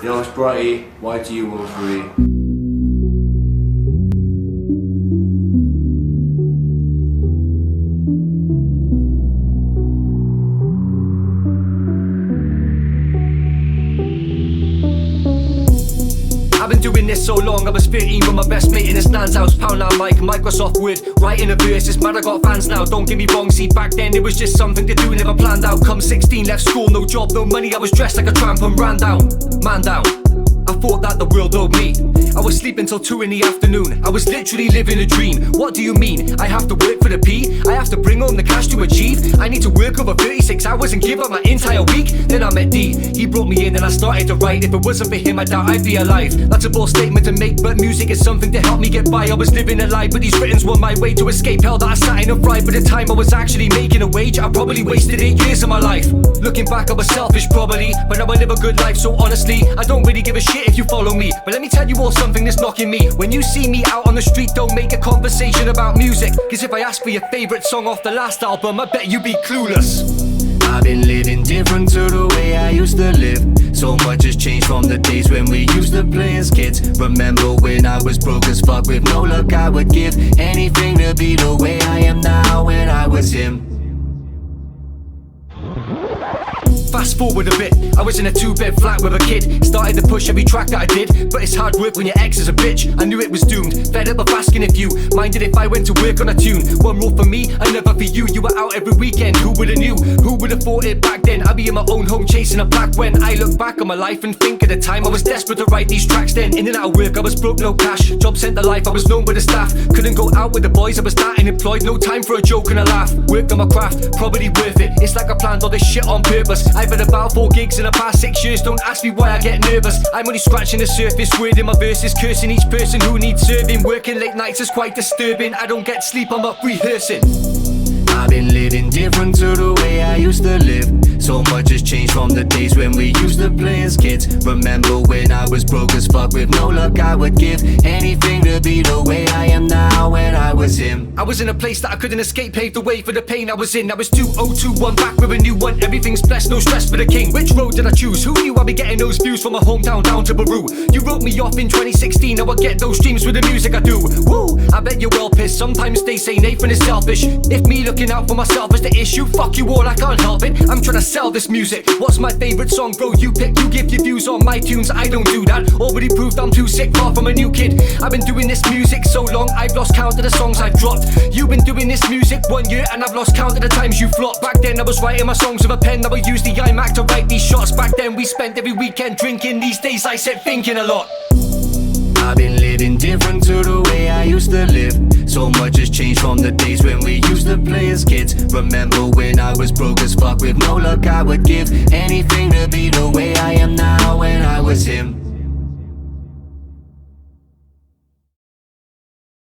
Yo, it's Brighty, YTU 03. I've been doing this so long, I was 13 with my best mate in his nan's house. Pound that mic, Microsoft Word, writing a verse. It's mad I got fans now, don't get me wrong. See, back then it was just something to do, never planned out. Come 16, left school, no job, no money. I was dressed like a tramp and ran down, man down. I thought that the world owed me. I was sleeping till 2 in the afternoon. I was literally living a dream. What do you mean? I have to work for the P? I have to bring home the cash to achieve? I need to work over 36 hours and give up my entire week? Then I met D. He brought me in and I started to write. If it wasn't for him, I doubt I'd be alive. That's a bold statement to make, but music is something to help me get by. I was living a lie, but these writtens were my way to escape hell that I sat in and fried. By the time I was actually making a wage, I probably wasted 8 years of my life. Looking back, I was selfish probably, but now I live a good life. So honestly, I don't really give a shit if you follow me. But let me tell you all something that's knocking me. When you see me out on the street, don't make a conversation about music. Cause if I ask for your favourite song off the last album, I bet you be clueless. I've been living different to the way I used to live. So much has changed from the days when we used to play as kids. Remember when I was broke as fuck with no luck, I would give anything to be the way I am now when I was him. Fast forward a bit, I was in a 2-bed flat with a kid. Started to push every track that I did, but it's hard work when your ex is a bitch. I knew it was doomed, fed up of asking if you minded if I went to work on a tune. One rule for me, another for you. You were out every weekend, who would've knew? Who would've thought it back then? I'd be in my own home chasing a plaque. When I look back on my life and think of the time I was desperate to write these tracks then. In and out of work, I was broke, no cash. Job sent the life, I was known by the staff. Couldn't go out with the boys, I was that unemployed. No time for a joke and a laugh. Worked on my craft, probably worth it. It's like I planned all this shit on purpose. I've had about 4 gigs in the past 6 years, don't ask me why I get nervous. I'm only scratching the surface, wording my verses, cursing each person who needs serving. Working late nights is quite disturbing, I don't get sleep, I'm up rehearsing. I've been living different to the way I used to live. So much has changed from the days when we used to play as kids. Remember when I was broke as fuck with no luck, I would give anything to be the way I am now when I was him. I was in a place that I couldn't escape, paved the way for the pain I was in. I was 2021, back with a new one, everything's blessed, no stress for the king. Which road did I choose? Who knew I'd be getting those views from my hometown down to Peru? You wrote me off in 2016, now I get those streams with the music I do. Woo, I bet you're well pissed, sometimes they say Nathan is selfish. If me looking out for myself is the issue, fuck you all, I can't help it. I'm trying to sell this music. What's my favourite song, bro? You pick, you give your views on my tunes. I don't do that, already proved I'm too sick, far from a new kid. I've been doing this music so long, I've lost count of the songs I've dropped. You've been doing this music 1 year and I've lost count of the times you flopped. Back then I was writing my songs with a pen, now I use the iMac to write these shots. Back then we spent every weekend drinking, these days I sit thinking a lot. I've been living different to the way I used to live. So much has changed from the days when we used to play as kids. Remember when I was broke as fuck with no luck, I would give anything to be the way I am now